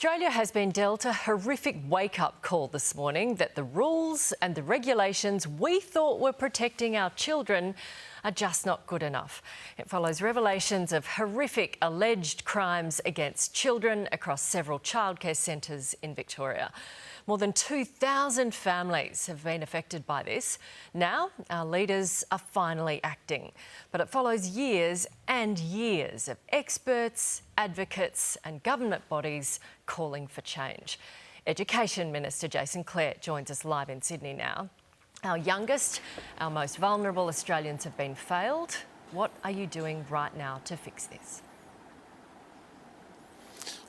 Australia has been dealt a horrific wake-up call this morning that the rules and the regulations we thought were protecting our children are just not good enough. It follows revelations of horrific alleged crimes against children across several childcare centres in Victoria. More than 2,000 families have been affected by this. Now, our leaders are finally acting. But it follows years and years of experts, advocates and government bodies calling for change. Education Minister Jason Clare joins us live in Sydney now. Our youngest, our most vulnerable Australians have been failed. What are you doing right now to fix this?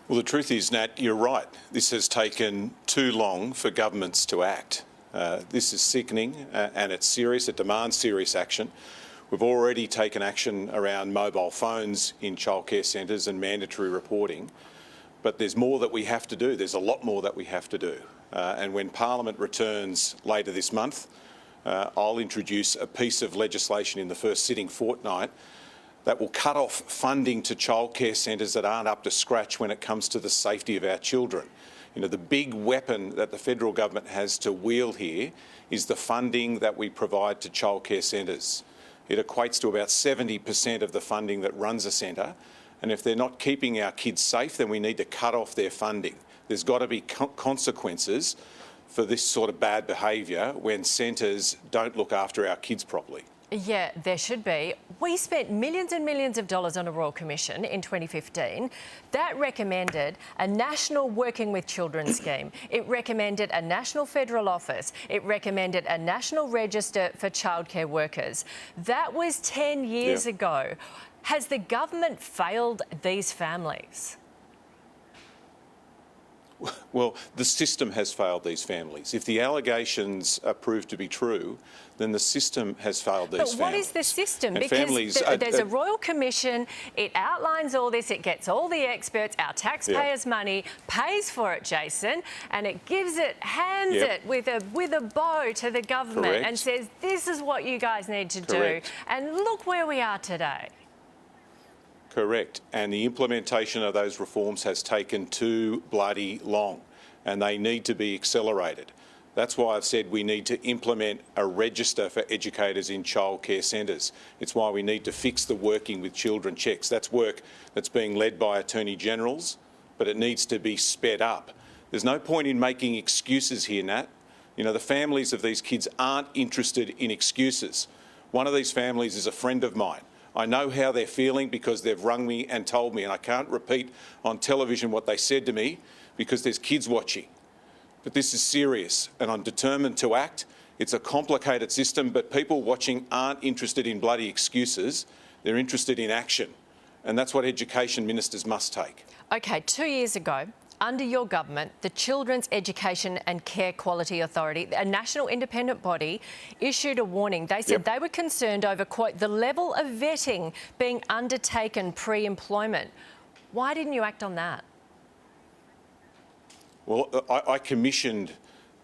Well, the truth is, Nat, you're right. This has taken too long for governments to act. This is sickening and it's serious. It demands serious action. We've already taken action around mobile phones in childcare centres and mandatory reporting. But there's more that we have to do. There's a lot more that we have to do. And when Parliament returns later this month, I'll introduce a piece of legislation in the first sitting fortnight that will cut off funding to childcare centres that aren't up to scratch when it comes to the safety of our children. You know, the big weapon that the federal government has to wield here is the funding that we provide to childcare centres. It equates to about 70% of the funding that runs a centre. And if they're not keeping our kids safe, then we need to cut off their funding. There's got to be consequences for this sort of bad behaviour when centres don't look after our kids properly. Yeah, there should be. We spent millions and millions of dollars on a Royal Commission in 2015. That recommended a national working with children scheme. It recommended a national federal office. It recommended a national register for childcare workers. That was 10 years ago. Has the government failed these families? Well, the system has failed these families. If the allegations are proved to be true, then the system has failed these families. But what is the system? And because there's a Royal Commission, it outlines all this, it gets all the experts, our taxpayers' money, pays for it, Jason, and it gives it, hands it with a bow to the government and says, this is what you guys need to do. And look where we are today. Correct. And the implementation of those reforms has taken too bloody long and they need to be accelerated. That's why I've said we need to implement a register for educators in childcare centres. It's why we need to fix the working with children checks. That's work that's being led by Attorney Generals, but it needs to be sped up. There's no point in making excuses here, Nat. You know, the families of these kids aren't interested in excuses. One of these families is a friend of mine. I know how they're feeling because they've rung me and told me, and I can't repeat on television what they said to me because there's kids watching. But this is serious and I'm determined to act. It's a complicated system, but people watching aren't interested in bloody excuses. They're interested in action. And that's what education ministers must take. OK, 2 years ago, under your government, the Children's Education and Care Quality Authority, a national independent body, issued a warning. They said they were concerned over, quote, the level of vetting being undertaken pre-employment. Why didn't you act on that? Well, I commissioned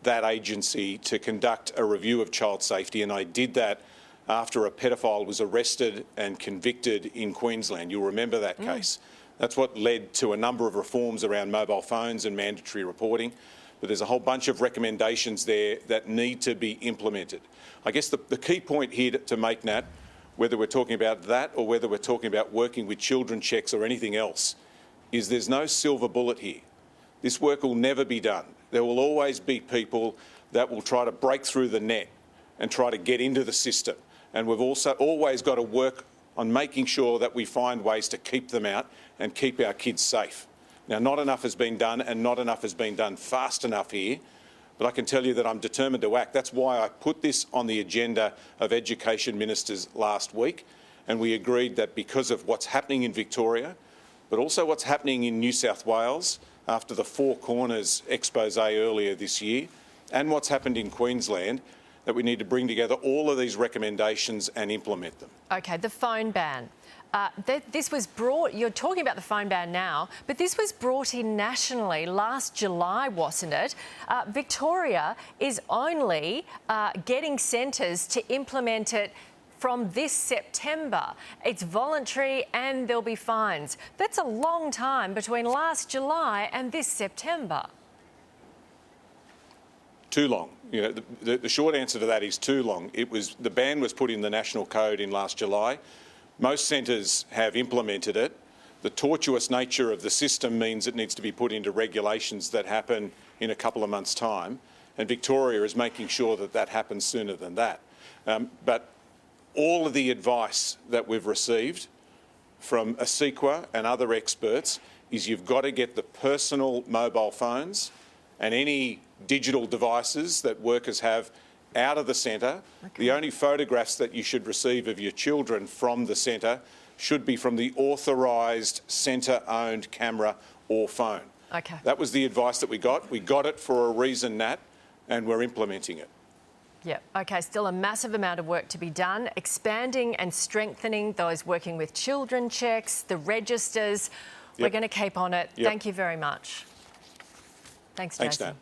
that agency to conduct a review of child safety, and I did that after a pedophile was arrested and convicted in Queensland. You'll remember that case. That's what led to a number of reforms around mobile phones and mandatory reporting. But there's a whole bunch of recommendations there that need to be implemented. I guess the key point here to make, Nat, whether we're talking about that or whether we're talking about working with children checks or anything else, is there's no silver bullet here. This work will never be done. There will always be people that will try to break through the net and try to get into the system. And we've also always got to work on making sure that we find ways to keep them out and keep our kids safe. Now, not enough has been done and not enough has been done fast enough here, but I can tell you that I'm determined to act. That's why I put this on the agenda of education ministers last week, and we agreed that because of what's happening in Victoria, but also what's happening in New South Wales after the Four Corners expose earlier this year, and what's happened in Queensland, that we need to bring together all of these recommendations and implement them. OK, the phone ban. This was brought, you're talking about the phone ban now, but this was brought in nationally last July, wasn't it? Victoria is only getting centres to implement it from this September. It's voluntary and there'll be fines. That's a long time between last July and this September. Too long. You know, the short answer to that is too long. The ban was put in the National Code in last July. Most centres have implemented it. The tortuous nature of the system means it needs to be put into regulations that happen in a couple of months' time, and Victoria is making sure that that happens sooner than that. But all of the advice that we've received from ASIQA and other experts is you've got to get the personal mobile phones and any digital devices that workers have out of the centre. Okay. The only photographs that you should receive of your children from the centre should be from the authorised centre-owned camera or phone. Okay. That was the advice that we got. We got it for a reason, Nat, and we're implementing it. Yeah, OK, still a massive amount of work to be done, expanding and strengthening those working with children checks, the registers. Yep. We're going to keep on it. Yep. Thank you very much. Thanks, Jason. Thanks, Nat.